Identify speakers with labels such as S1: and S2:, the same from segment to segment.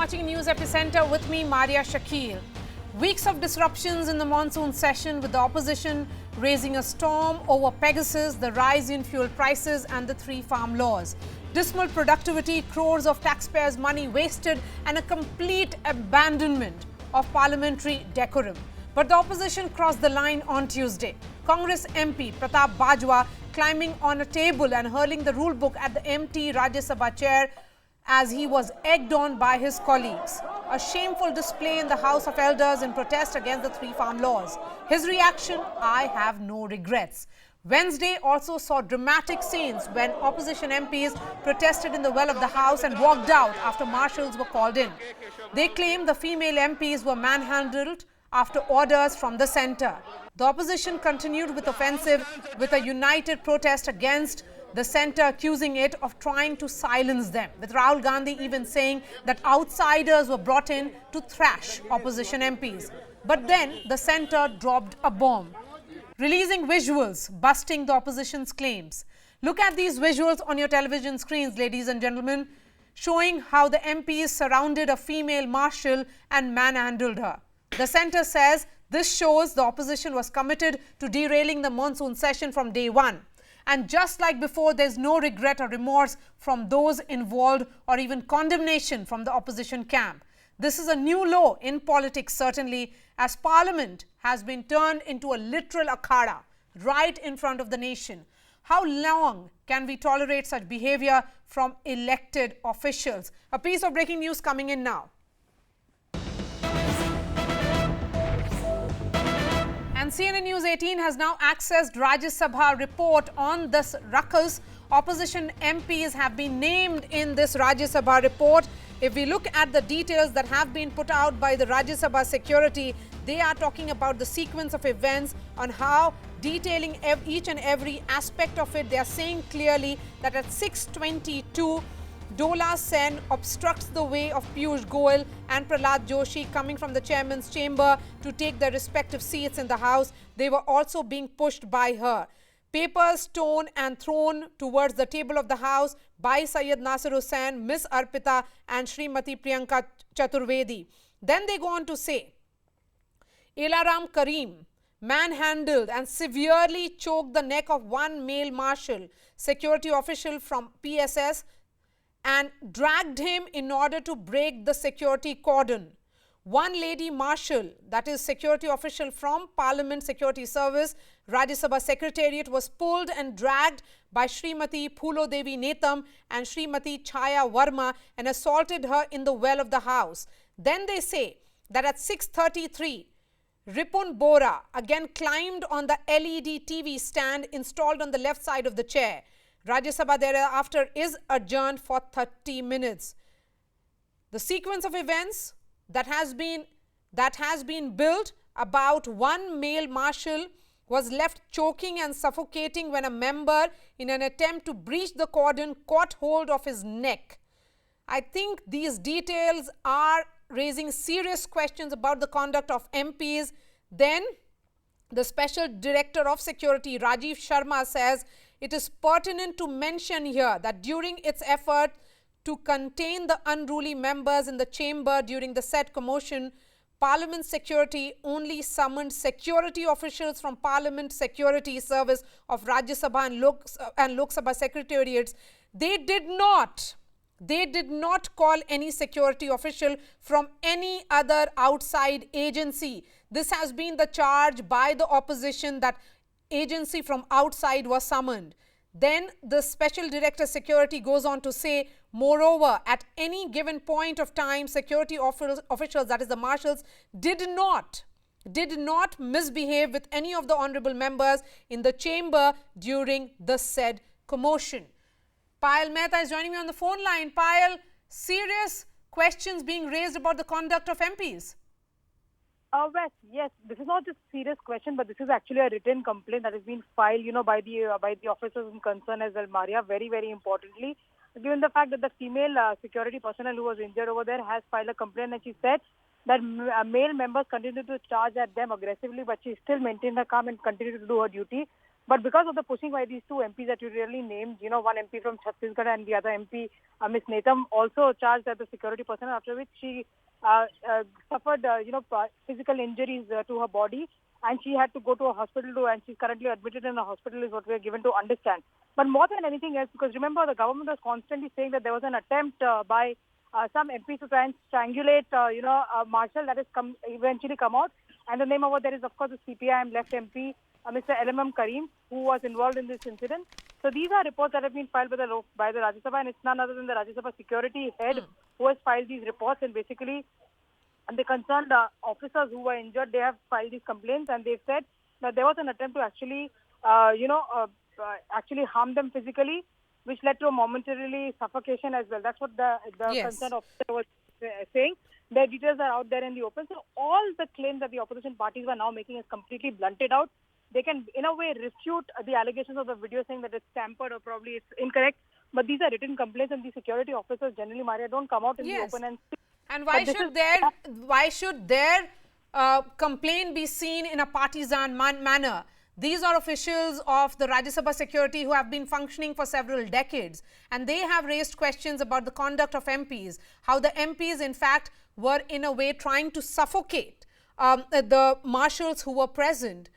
S1: watching News Epicentre with me, Maria Shakil. Weeks of disruptions in the monsoon session with the opposition raising a storm over Pegasus, the rise in fuel prices and the 3 farm laws. Dismal productivity, crores of taxpayers' money wasted and a complete abandonment of parliamentary decorum. But the opposition crossed the line on Tuesday. Congress MP Pratap Bajwa climbing on a table and hurling the rule book at the empty Rajya Sabha chair as he was egged on by his colleagues. A shameful display in the House of Elders in protest against the 3 farm laws. His reaction, I have no regrets. Wednesday also saw dramatic scenes when opposition MPs protested in the well of the House and walked out after marshals were called in. They claimed the female MPs were manhandled after orders from the centre. The opposition continued with offensive with a united protest against the centre, accusing it of trying to silence them, with Rahul Gandhi even saying that outsiders were brought in to thrash opposition MPs. But then the centre dropped a bomb, releasing visuals busting the opposition's claims. Look at these visuals on your television screens, ladies and gentlemen, showing how the MPs surrounded a female marshal and manhandled her. The centre says this shows the opposition was committed to derailing the monsoon session from day one. And just like before, there's no regret or remorse from those involved or even condemnation from the opposition camp. This is a new low in politics, certainly, as Parliament has been turned into a literal akhada right in front of the nation. How long can we tolerate such behavior from elected officials? A piece of breaking news coming in now. And CNN News 18 has now accessed Rajya Sabha report on this ruckus. Opposition MPs have been named in this Rajya Sabha report. If we look at the details that have been put out by the Rajya Sabha security, they are talking about the sequence of events on how detailing each and every aspect of it. They are saying clearly that at 6:22, Dola Sen obstructs the way of Piyush Goyal and Prahlad Joshi coming from the chairman's chamber to take their respective seats in the House. They were also being pushed by her. Papers torn and thrown towards the table of the House by Syed Nasir Hussain, Miss Arpita and Srimati Priyanka Chaturvedi. Then they go on to say, Elaram Karim manhandled and severely choked the neck of one male marshal, security official from PSS, and dragged him in order to break the security cordon. One lady marshal, that is security official from Parliament Security Service, Rajya Sabha Secretariat, was pulled and dragged by Srimati Phulo Devi Netam and Srimati Chaya Verma and assaulted her in the well of the House. Then they say that at 6:33, Ripun Bora again climbed on the LED TV stand installed on the left side of the chair. Rajya Sabha thereafter is adjourned for 30 minutes. The sequence of events that has been built about one male marshal was left choking and suffocating when a member, in an attempt to breach the cordon, caught hold of his neck. I think these details are raising serious questions about the conduct of MPs. Then the Special Director of Security, Rajiv Sharma, says it is pertinent to mention here that during its effort to contain the unruly members in the chamber during the said commotion, Parliament Security only summoned security officials from Parliament Security Service of Rajya Sabha and Lok Sabha Secretariats. They did not call any security official from any other outside agency. This has been the charge by the opposition, that agency from outside was summoned. Then the Special Director Security goes on to say, moreover, at any given point of time, security officials, that is the marshals, did not misbehave with any of the honorable members in the chamber during the said commotion. Payal Mehta is joining me on the phone line. Payal, serious questions being raised about the conduct of MPs.
S2: Wes, yes, this is not just a serious question, but this is actually a written complaint that has been filed, by the officers in concern as well, Maria. Very, very importantly, given the fact that the female security personnel who was injured over there has filed a complaint, and she said that male members continued to charge at them aggressively, but she still maintained her calm and continued to do her duty. But because of the pushing by these two MPs that you really named, one MP from Chhattisgarh and the other MP, Ms. Netam, also charged as a security person, after which she suffered, physical injuries to her body, and she had to go to a hospital too, and she's currently admitted in a hospital is what we are given to understand. But more than anything else, because remember the government was constantly saying that there was an attempt by some MPs to try and strangulate, a marshal that has eventually come out. And the name over there is, of course, the CPIM left MP, Mr. LMM Karim, who was involved in this incident. So these are reports that have been filed by the Rajya Sabha, and it's none other than the Rajya Sabha security head who has filed these reports. And basically, the concerned officers who were injured, they have filed these complaints, and they've said that there was an attempt to actually, actually harm them physically, which led to a momentarily suffocation as well. That's what the concerned officer was saying. The details are out there in the open. So all the claims that the opposition parties were now making is completely blunted out. They can, in a way, refute the allegations of the video saying that it's tampered or probably it's incorrect. But these are written complaints, and the security officers generally, Maria, don't come out in the open and speak.
S1: And why should their complaint be seen in a partisan manner? These are officials of the Rajya Sabha security who have been functioning for several decades, and they have raised questions about the conduct of MPs, how the MPs in fact were in a way trying to suffocate the marshals who were present.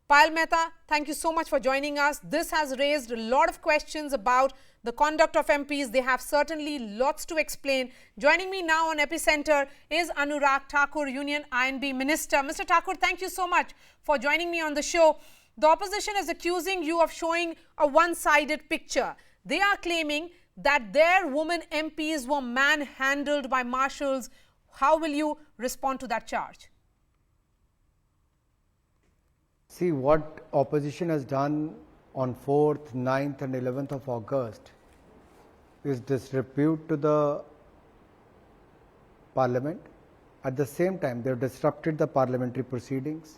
S1: Payal Mehta, thank you so much for joining us. This has raised a lot of questions about the conduct of MPs. They have certainly lots to explain. Joining me now on Epicentre is Anurag Thakur, Union INB Minister. Mr. Thakur, thank you so much for joining me on the show. The opposition is accusing you of showing a one-sided picture. They are claiming that their women MPs were manhandled by marshals. How will you respond to that charge?
S3: See, what opposition has done on 4th, 9th and 11th of August is disrepute to the parliament. At the same time, they have disrupted the parliamentary proceedings.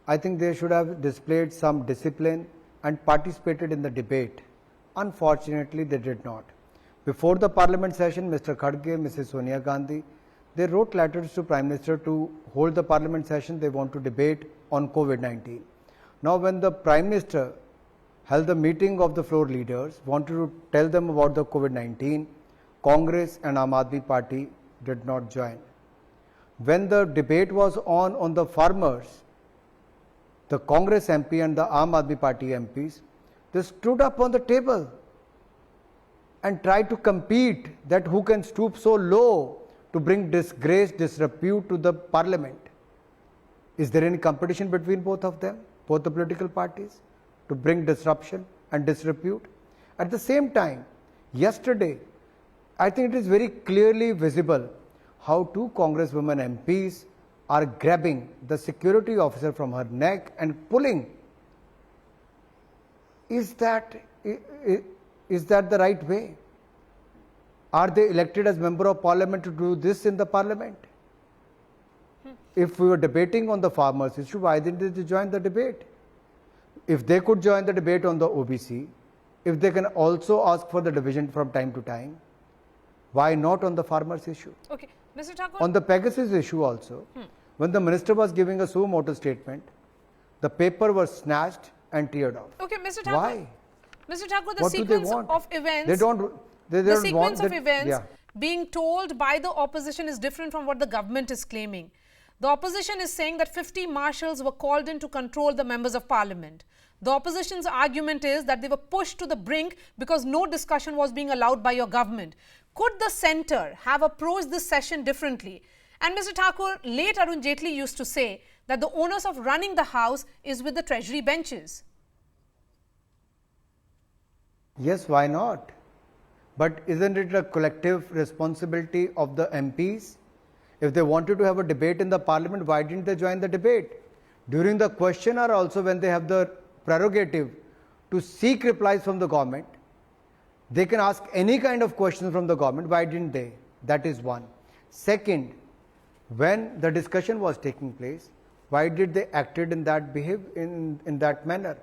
S3: I think they should have displayed some discipline and participated in the debate. Unfortunately, they did not. Before the parliament session, Mr. Khadge, Mrs. Sonia Gandhi, they wrote letters to Prime Minister to hold the parliament session. They want to debate on COVID-19. Now, when the Prime Minister held the meeting of the floor leaders, wanted to tell them about the COVID-19, Congress and Aam Aadmi Party did not join. When the debate was on the farmers, the Congress MP and the Aam Aadmi Party MPs, they stood up on the table and tried to compete that who can stoop so low to bring disgrace, disrepute to the parliament. Is there any competition between both of them, both the political parties, to bring disruption and disrepute? At the same time, yesterday, I think it is very clearly visible how two Congress women MPs are grabbing the security officer from her neck and pulling. Is that the right way? Are they elected as member of parliament to do this in the parliament? If we were debating on the farmers issue, why didn't they join the debate? If they could join the debate on the OBC, if they can also ask for the division from time to time, why not on the farmers issue?
S1: Okay, Mr. Thakur.
S3: On the Pegasus issue also, when the minister was giving a suo motu statement, the paper was snatched and teared off.
S1: Okay, Mr. Thakur.
S3: Why?
S1: Mr. Thakur, the
S3: What
S1: sequence
S3: do they want?
S1: of events.
S3: They don't.
S1: The sequence of events being told by the opposition is different from what the government is claiming. The opposition is saying that 50 marshals were called in to control the members of parliament. The opposition's argument is that they were pushed to the brink because no discussion was being allowed by your government. Could the centre have approached this session differently? And Mr. Thakur, late Arun Jaitley used to say that the onus of running the house is with the treasury benches.
S3: Yes, why not? But isn't it a collective responsibility of the MPs? If they wanted to have a debate in the parliament, why didn't they join the debate? During the question hour also, when they have the prerogative to seek replies from the government, they can ask any kind of questions from the government. Why didn't they? That is one. Second, when the discussion was taking place, why did they acted in that in that manner?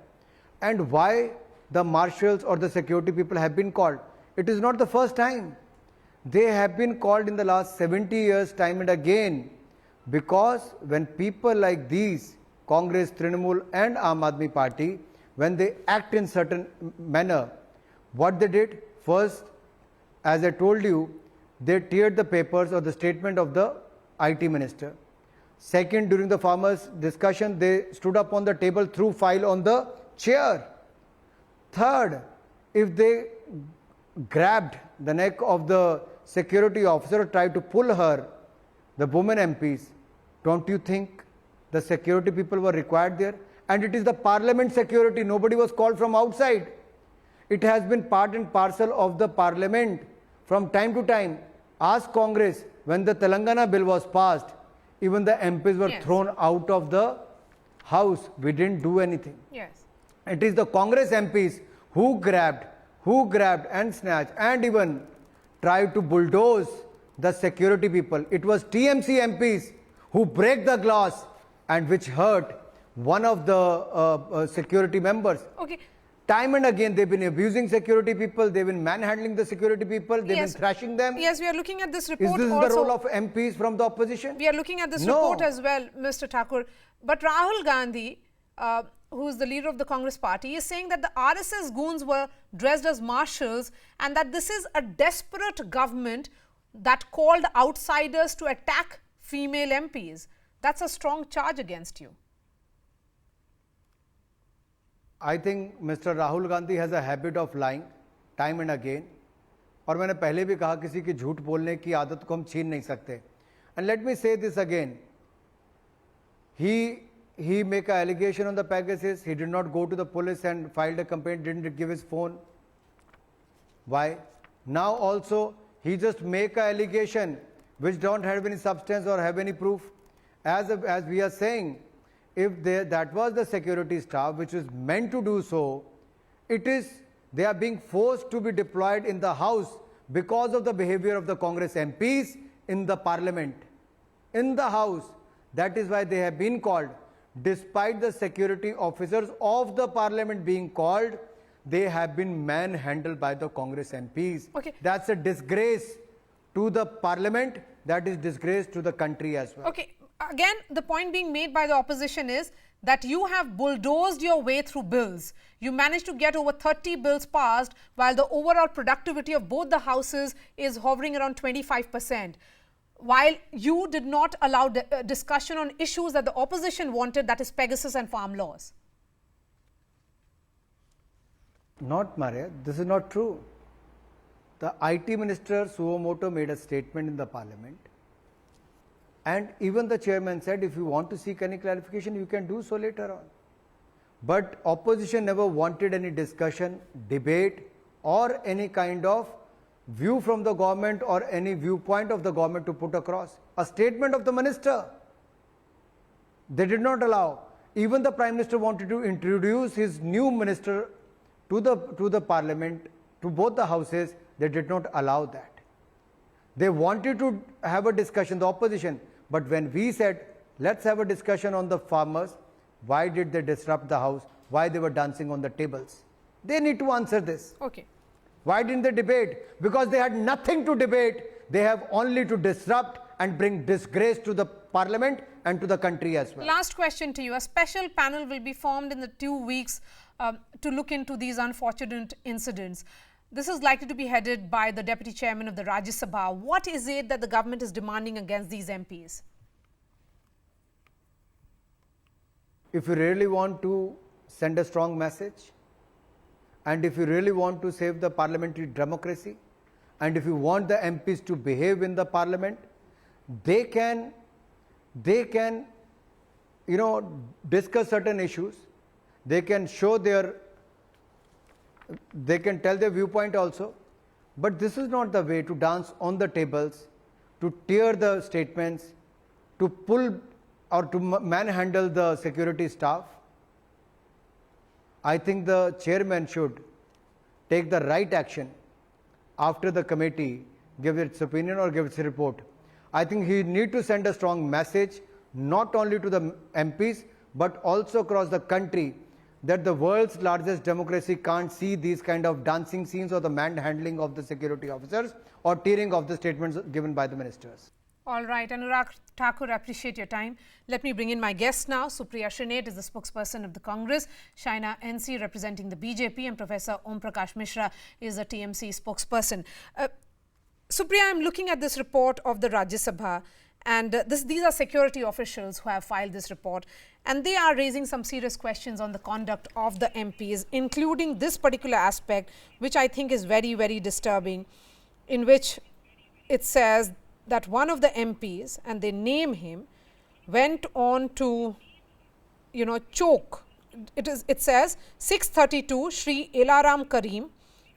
S3: And why the marshals or the security people have been called? It is not the first time. They have been called in the last 70 years time and again, because when people like these, Congress, Trinamool and Aam Aadmi Party, when they act in certain manner. What they did, first, as I told you, they teared the papers or the statement of the IT minister. Second, during the farmers' discussion, they stood up on the table, threw file on the chair. Third, if they grabbed the neck of the security officer, tried to pull her, the women MPs, don't you think the security people were required there? And it is the parliament security, nobody was called from outside. It has been part and parcel of the parliament from time to time. Ask Congress, when the Telangana bill was passed, even the MPs were thrown out of the house. We didn't do anything.
S1: Yes.
S3: It is the Congress MPs who grabbed and snatched and even tried to bulldoze the security people. It was TMC MPs who break the glass and which hurt one of the security members.
S1: Okay.
S3: Time and again, they've been abusing security people, they've been manhandling the security people, they've been thrashing them.
S1: Yes, we are looking at this report.
S3: Is this
S1: also
S3: the role of MPs from the opposition?
S1: We are looking at this report as well, Mr. Thakur. But Rahul Gandhi, who is the leader of the Congress party, is saying that the RSS goons were dressed as marshals and that this is a desperate government that called outsiders to attack female MPs. That's a strong charge against you.
S3: I think Mr. Rahul Gandhi has a habit of lying time and again. और मैंने पहले भी कहा किसी की झूठ बोलने की आदत को हम छीन नहीं सकते. And let me say this again. He make an allegation on the Pegasus. He did not go to the police and filed a complaint, didn't give his phone. Why? Now also he just make an allegation which don't have any substance or have any proof. As we are saying, if that was the security staff which is meant to do so, they are being forced to be deployed in the house because of the behavior of the Congress MPs in the parliament, in the house. That is why they have been called. Despite the security officers of the parliament being called, they have been manhandled by the Congress MPs.
S1: Okay.
S3: That's a disgrace to the parliament. That is disgrace to the country as well.
S1: Okay. Again, the point being made by the opposition is that you have bulldozed your way through bills. You managed to get over 30 bills passed while the overall productivity of both the houses is hovering around 25%. While you did not allow discussion on issues that the opposition wanted, that is Pegasus and farm laws.
S3: Not Maria, this is not true. The IT Minister Suomoto made a statement in the parliament. And even the chairman said, if you want to seek any clarification, you can do so later on. But opposition never wanted any discussion, debate, or any kind of view from the government or any viewpoint of the government to put across. A statement of the minister, they did not allow. Even the Prime Minister wanted to introduce his new minister to the parliament, to both the houses. They did not allow that. They wanted to have a discussion, the opposition. But when we said, let's have a discussion on the farmers, why did they disrupt the house? Why they were dancing on the tables? They need to answer this.
S1: Okay.
S3: Why didn't they debate? Because they had nothing to debate. They have only to disrupt and bring disgrace to the parliament and to the country as well.
S1: Last question to you. A special panel will be formed in the 2 weeks to look into these unfortunate incidents. This is likely to be headed by the Deputy Chairman of the Rajya Sabha. What is it that the government is demanding against these MPs?
S3: If you really want to send a strong message, and if you really want to save the parliamentary democracy, and if you want the MPs to behave in the parliament, they can discuss certain issues. They can show they can tell their viewpoint also. But this is not the way to dance on the tables, to tear the statements, to pull or to manhandle the security staff. I think the chairman should take the right action after the committee gives its opinion or gives its report. I think he needs to send a strong message, not only to the MPs, but also across the country, that the world's largest democracy can't see these kind of dancing scenes or the manhandling of the security officers or tearing of the statements given by the ministers.
S1: All right, Anurag Thakur, appreciate your time. Let me bring in my guest now. Supriya Shrinate is the spokesperson of the Congress, Shaina NC representing the BJP, and Professor Om Prakash Mishra is the TMC spokesperson. Supriya, I'm looking at this report of the Rajya Sabha, and these are security officials who have filed this report, and they are raising some serious questions on the conduct of the MPs, including this particular aspect, which I think is very, very disturbing, in which it says that one of the MPs, and they name him, went on to, choke. It says 632 Shri Elaram Karim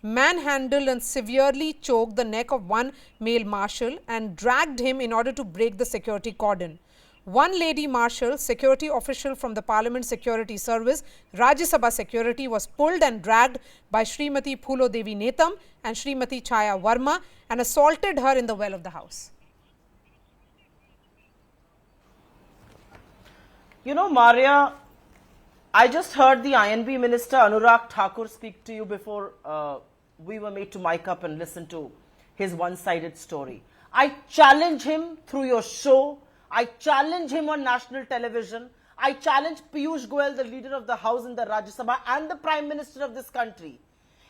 S1: manhandled and severely choked the neck of one male marshal and dragged him in order to break the security cordon. One lady marshal, security official from the Parliament Security Service, Rajya Sabha Security, was pulled and dragged by Srimati Phulo Devi Netam and Srimati Chaya Verma and assaulted her in the well of the house.
S4: You know, Maria, I just heard the INB Minister Anurag Thakur speak to you before we were made to mic up and listen to his one-sided story. I challenge him through your show. I challenge him on national television. I challenge Piyush Goyal, the leader of the House in the Rajya Sabha and the Prime Minister of this country.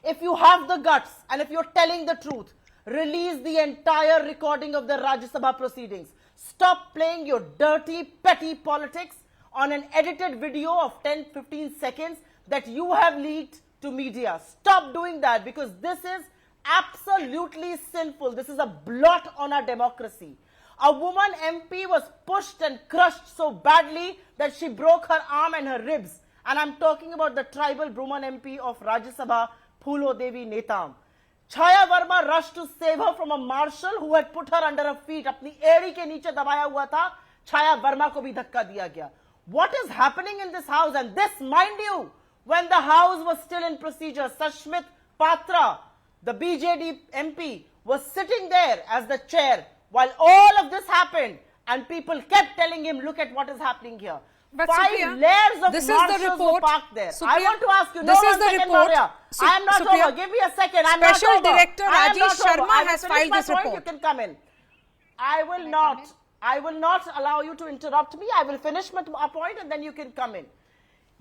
S4: If you have the guts and if you're telling the truth, release the entire recording of the Rajya Sabha proceedings. Stop playing your dirty, petty politics on an edited video of 10-15 seconds that you have leaked to media. Stop doing that, because this is absolutely sinful. This is a blot on our democracy. A woman MP was pushed and crushed so badly that she broke her arm and her ribs. And I'm talking about the tribal woman MP of Rajya Sabha, Phulo Devi Netam. Chaya Verma rushed to save her from a marshal who had put her under her feet. Apni एड़ी के नीचे दबाया हुआ था. Chaya Verma को भी धक्का दिया गया. What is happening in this house? And this, mind you, when the house was still in procedure, Sashmit Patra, the BJD MP, was sitting there as the chair while all of this happened, and people kept telling him, look at what is happening here.
S1: But
S4: 5
S1: Supriya,
S4: layers of
S1: this is
S4: marshals
S1: the report.
S4: were parked there.
S1: Supriya,
S4: I want to ask you,
S1: this
S4: no,
S1: is the
S4: second,
S1: report.
S4: Maria. I am not
S1: Supriya,
S4: over. Give me a second. I'm not
S1: Special
S4: over.
S1: Director
S4: I am
S1: Rajesh
S4: not over.
S1: Sharma
S4: I
S1: has
S4: will
S1: filed
S4: finish my
S1: this
S4: point.
S1: report.
S4: You can come in. I will not. I will not allow you to interrupt me. I will finish my point and then you can come in.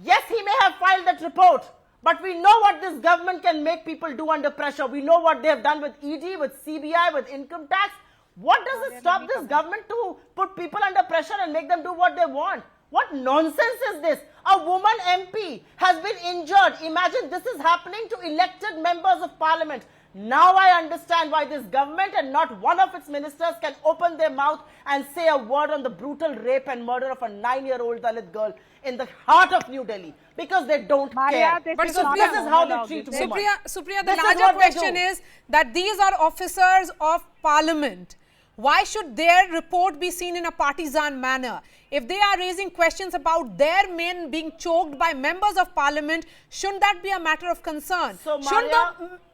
S4: Yes, he may have filed that report, but we know what this government can make people do under pressure. We know what they have done with ED, with CBI, with income tax. What does it stop this government to put people under pressure and make them do what they want? What nonsense is this? A woman MP has been injured. Imagine this is happening to elected members of parliament. Now I understand why this government and not one of its ministers can open their mouth and say a word on the brutal rape and murder of a 9-year-old Dalit girl in the heart of New Delhi, because they don't care.
S2: This
S1: But
S2: is
S1: Supriya,
S4: this is how they treat women.
S1: Supriya, the
S4: This is
S1: larger
S4: what they
S1: question
S4: do.
S1: is that these are officers of parliament. Why should their report be seen in a partisan manner? If they are raising questions about their men being choked by members of parliament, shouldn't that be a matter of concern?
S4: So,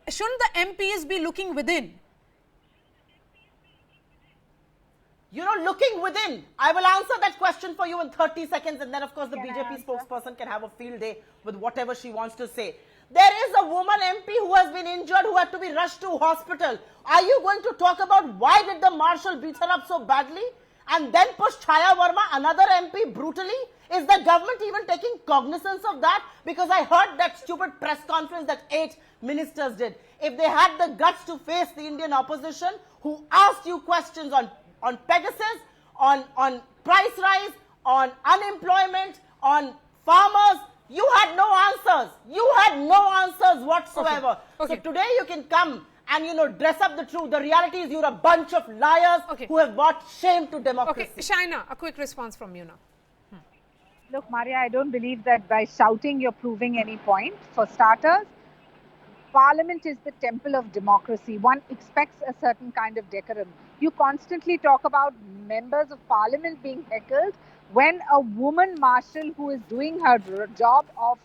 S1: Shouldn't the MPs be looking within?
S4: You know, looking within. I will answer that question for you in 30 seconds, and then of course the BJP spokesperson can have a field day with whatever she wants to say. There is a woman MP who has been injured, who had to be rushed to hospital. Are you going to talk about why did the marshal beat her up so badly and then push Chaya Verma, another MP, brutally? Is the government even taking cognizance of that? Because I heard that stupid press conference that 8 ministers did. If they had the guts to face the Indian opposition, who asked you questions on Pegasus, on price rise, on unemployment, on farmers, you had no answers. You had no answers whatsoever.
S1: Okay.
S4: So today you can come and, you know, dress up the truth. The reality is you're a bunch of liars who have brought shame to democracy.
S1: Okay, Shaina, a quick response from you now.
S5: Look, Maria, I don't believe that by shouting you're proving any point. For starters, Parliament is the temple of democracy. One expects a certain kind of decorum. You constantly talk about members of Parliament being heckled when a woman marshal who is doing her job of,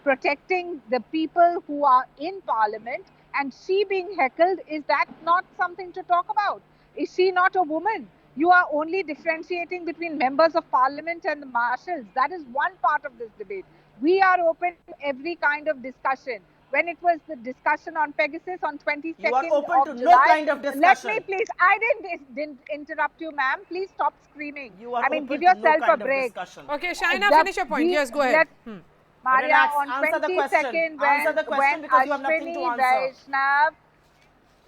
S5: protecting the people who are in Parliament, and she being heckled, is that not something to talk about? Is she not a woman? You are only differentiating between members of Parliament and the marshals. That is one part of this debate. We are open to every kind of discussion. when it was the discussion on Pegasus on 22nd
S4: You are open
S5: of
S4: to
S5: July.
S4: no kind of
S5: Let
S4: discussion.
S5: me please, I didn't interrupt you, ma'am. Please stop screaming.
S4: You are
S5: I mean,
S4: open
S5: give
S4: to no
S5: yourself a
S4: kind of
S5: break.
S4: discussion.
S1: Okay, Shaina,
S5: The-
S1: finish your point. Yes, go ahead.
S5: Maria,
S4: Relax.
S5: on
S4: Answer the question.
S5: 22nd,
S4: Answer the question
S5: when
S4: because you have nothing to
S5: Ashwini
S4: answer.
S5: Vaishnav,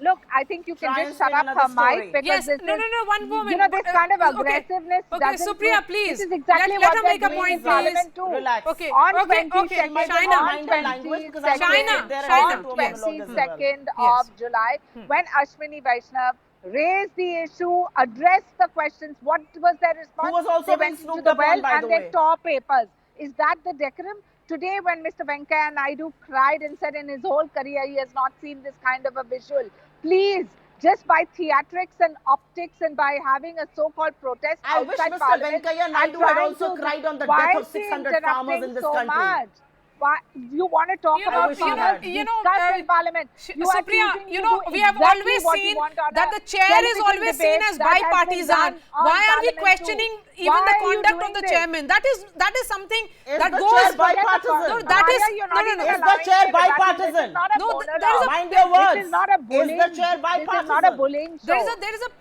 S5: look, I think you can
S4: Try
S5: just
S4: and
S5: shut
S4: spin
S5: up
S4: another
S5: her
S4: story.
S5: mic because
S1: Yes,
S5: this
S1: no,
S5: is,
S1: one moment.
S5: you know, this kind of
S1: Okay.
S5: aggressiveness
S1: Okay,
S5: doesn't
S1: Supriya,
S5: suit.
S1: please.
S5: This is exactly
S1: Let
S5: what
S1: her
S5: they're
S1: make a
S5: doing
S1: point,
S5: in
S1: please.
S5: Parliament too.
S4: Relax.
S1: Okay,
S5: On
S1: okay,
S5: 22nd,
S4: Might
S1: Shaina.
S4: mind her language because I
S5: on
S4: want to
S1: Shaina,
S4: sit there and
S1: Shaina,
S4: listen to a
S1: yes.
S4: monologue as well.
S5: 22nd
S1: Yes.
S5: of July, when Ashwini Vaishnav raised the issue, addressed the questions, what was their response?
S4: was also
S5: they
S4: being
S5: went into
S4: snooped
S5: the
S4: upon,
S5: well
S4: by
S5: and
S4: the
S5: they
S4: way.
S5: tore papers. Is that the decorum? Today, when Mr. Venkaiah Naidu cried and said in his whole career he has not seen this kind of a visual, please, just by theatrics and optics and by having a so-called protest
S4: I wish
S5: outside
S4: Mr.
S5: Parliament
S4: Venkaiah
S5: and
S4: Naidu had
S5: trying
S4: also
S5: to,
S4: cried on the
S5: why
S4: death of
S5: is he
S4: 600 farmers in
S5: interrupting
S4: this
S5: so
S4: country.
S5: much? Why, you want to talk
S1: You know,
S5: about
S4: wish he
S5: farmers?
S4: had.
S5: Discuss in Parliament. You are
S1: Supriya,
S5: choosing
S1: you
S5: to
S1: know,
S5: do
S1: we have
S5: exactly
S1: always
S5: what
S1: seen
S5: you want on
S1: that
S5: a
S1: the chair is
S5: television
S1: always seen
S5: debate
S1: as
S5: that has been
S1: bipartisan.
S5: done on
S1: Why are we
S5: Parliament
S1: questioning
S5: too.
S1: even
S5: Why
S1: the
S5: are you
S1: conduct
S5: doing
S1: of the
S5: this?
S1: chairman? That is something
S4: Is
S1: that
S4: the
S1: goes.
S4: chair
S5: Forget the
S4: bipartisan?
S1: No, that
S5: Maria,
S1: is
S5: you're
S1: no,
S5: not
S1: no,
S5: even
S1: no.
S4: Is the
S5: allowing
S4: chair
S5: me to rebuttal. This
S4: bipartisan?
S5: is not a
S1: No,
S5: monologue.
S4: Mind your words.
S5: This is not a bullying.
S4: Is the chair bipartisan?
S5: This is not a bullying show.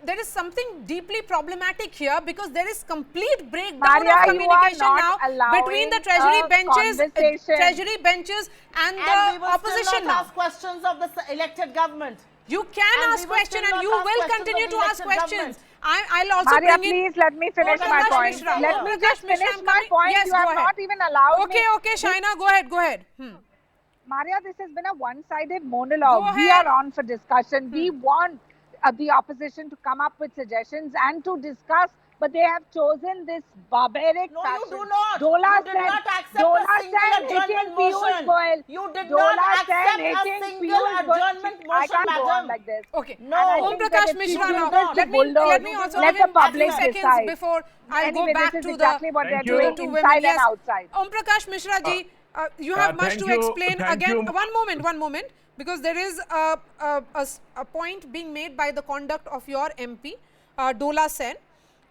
S1: There is something deeply problematic here because there is complete breakdown
S5: Maria,
S1: of
S5: you are
S1: communication
S5: not
S1: now between the
S5: allowing a conversation.
S1: benches and
S4: And
S1: the
S4: we will
S1: opposition
S4: still not
S1: now.
S4: ask questions of the elected government.
S1: You can
S4: And
S1: ask
S4: we will
S1: questions
S4: still
S1: and
S4: not
S1: you
S4: ask
S1: will
S4: questions
S1: continue
S4: of
S1: to
S4: the
S1: ask
S4: elected
S1: questions.
S4: government.
S1: I'll also
S5: Maria,
S1: bring in.
S5: please let me finish
S1: Om
S5: my
S1: Prakash
S5: point.
S1: Mishra.
S5: Let
S1: Om
S5: me
S1: Prakash
S5: just
S1: Mishra,
S5: finish
S1: I'm
S5: my
S1: coming.
S5: point.
S1: Yes,
S5: You
S1: go
S5: have
S1: ahead.
S5: not even allowed
S1: Okay,
S5: me.
S1: okay, Shaina, go ahead, go ahead.
S5: Maria, this has been a one-sided monologue.
S1: Go
S5: We
S1: ahead.
S5: are on for discussion. We want the opposition to come up with suggestions and to discuss, but they have chosen this barbaric
S4: No,
S5: fashion.
S4: you do not.
S5: Dola
S4: You did
S5: Sen,
S4: not accept
S5: Dola
S4: a single
S5: Sen hitting
S4: adjournment
S5: Piyush
S4: motion.
S5: Goyal.
S4: You did not
S5: Dola Sen
S4: accept a
S5: hitting
S4: single
S5: Piyush
S4: adjournment
S5: Goyal. I
S4: motion,
S5: can't go on
S4: madam.
S5: like this.
S1: Okay.
S4: No.
S5: And I
S1: Om
S5: think that
S1: Prakash
S5: if
S1: Mishra
S5: you
S1: now.
S5: use this to
S1: Let
S5: bulldoze,
S1: me also
S5: let
S1: give
S5: the
S1: him a few
S5: public
S1: seconds
S5: decide.
S1: before I'll
S5: Anyway,
S1: go back
S5: this is
S1: to
S5: exactly what
S6: Thank
S5: they're
S6: you.
S5: doing
S1: two
S5: inside
S1: women.
S5: and
S1: Yes.
S5: outside.
S1: Om Prakash Mishra ji, you have much
S6: thank
S1: to
S6: you,
S1: explain.
S6: thank
S1: Again,
S6: you.
S1: one moment, because there is a point being made by the conduct of your MP, Dola Sen.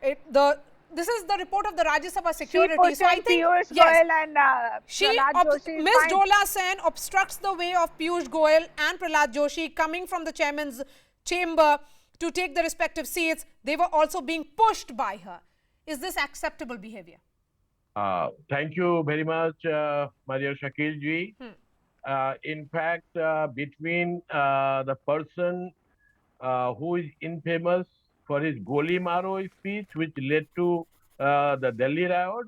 S1: This is the report of the Rajya Sabha security.
S5: She
S1: So I
S5: pushing
S1: think
S5: Piyush
S1: yes,
S5: Goyal and Prahlad Joshi is
S1: Ms.
S5: fine.
S1: Dola Sen obstructs the way of Piyush Goyal and Prahlad Joshi coming from the chairman's chamber to take the respective seats. They were also being pushed by her. Is this acceptable behavior?
S6: Thank you very much, Maria Shakil ji. In fact, between the person who is infamous for his Goli Maro speech, which led to the Delhi riot,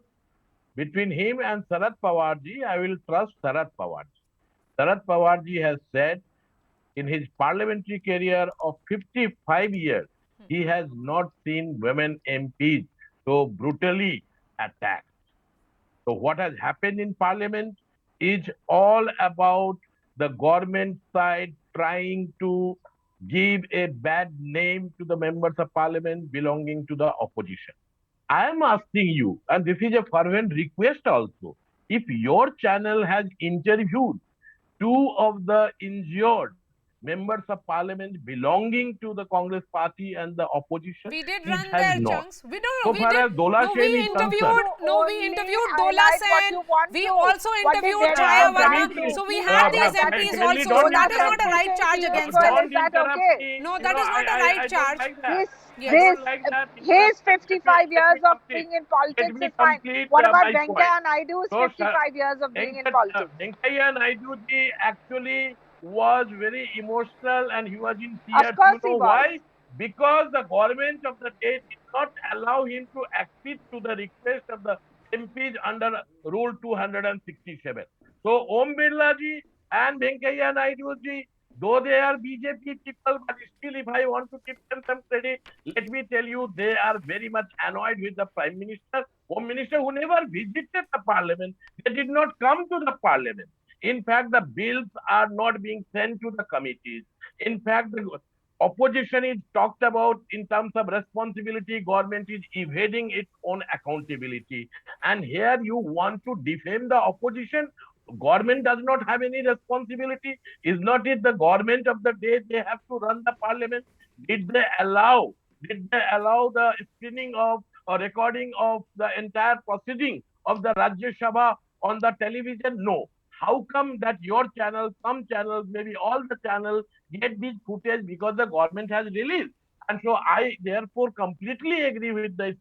S6: between him and Sharad Pawar ji, I will trust Sharad Pawar ji. Sharad Pawar ji has said in his parliamentary career of 55 years, he has not seen women MPs so brutally attacked. So what has happened in parliament is all about the government side trying to give a bad name to the members of parliament belonging to the opposition. I am asking you, and this is a fervent request also, if your channel has interviewed two of the injured members of parliament belonging to the Congress party and the opposition,
S1: We did
S6: it
S1: run
S6: has
S1: their
S6: not.
S1: chunks. We
S6: So far as Dola Sen is concerned,
S1: we interviewed Dola Sen. We also
S5: What they
S1: interviewed
S5: did,
S1: Chaya
S5: I'm trying
S1: Varma.
S5: to-
S1: So we
S6: Uh,
S1: had these
S6: uh,
S1: MPs
S6: kindly
S1: also.
S6: don't
S1: So that is not
S6: interrupt
S1: a
S6: me.
S1: right charge
S5: Piyush
S1: against
S5: Goyal,
S1: them.
S5: is
S6: Don't
S5: that
S6: interrupt
S5: okay?
S6: me.
S1: No,
S6: You
S1: that
S6: know,
S1: is not a right
S6: I
S1: charge.
S6: don't like that.
S1: Yes.
S6: I don't like that.
S5: His 55
S6: Let
S5: years
S6: me
S5: of
S6: complete.
S5: being in
S6: Let
S5: politics
S6: me
S5: is fine.
S6: complete
S5: What about
S6: my point.
S5: Venkaiah Naidu's
S6: So,
S5: 55 years of being in politics?
S6: Venkaiah Naidu ji actually was very emotional and he was in
S5: Of
S6: tears. You
S5: course he
S6: know
S5: was.
S6: why? Because the government of the day did not allow him to accede to the request of the MPs under Rule 267. So Om Birla ji and Venkaiah Naidu ji, though they are BJP people, but still if I want to give them some credit, let me tell you, they are very much annoyed with the Prime Minister, Home Minister, who never visited the Parliament. They did not come to the Parliament. In fact, the bills are not being sent to the committees. In fact, the opposition is talked about in terms of responsibility. Government is evading its own accountability. And here you want to defame the opposition. Government does not have any responsibility. Is not it the government of the day they have to run the parliament? Did they allow? Did they allow the screening of or recording of the entire proceeding of the Rajya Sabha on the television? No. how come that your channel, some channels, maybe all the channels get these footage because the government has released? And so I therefore completely agree with the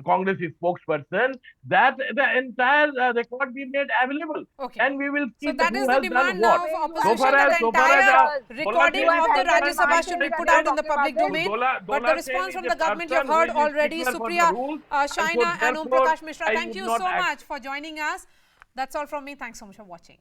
S6: Congress spokesperson that the entire record be made available.
S1: Okay.
S6: And we will see
S1: So that is
S6: who
S1: the
S6: has done
S1: demand
S6: what.
S1: now of
S5: You
S1: opposition
S6: far
S1: that
S6: as-
S1: the
S6: so far as
S1: entire
S6: the
S1: recording
S6: Dola
S1: of the
S6: saying
S1: Rajya
S6: is
S1: Sabha
S6: concerned,
S1: should be put
S5: that
S1: out in the
S5: talking about
S1: public
S5: this.
S1: domain. But the
S6: Dola
S1: response
S6: Sen
S1: from
S6: is
S1: the
S6: a
S1: government you have
S6: person who
S1: heard
S6: is a
S1: already.
S6: stickler for the
S1: Supriya,
S6: rules, and so
S1: Shaina and Om
S6: therefore
S1: Prakash Mishra,
S6: I
S1: thank
S6: would
S1: you
S6: not
S1: so
S6: act.
S1: much for joining us. That's all from me. Thanks so much for watching.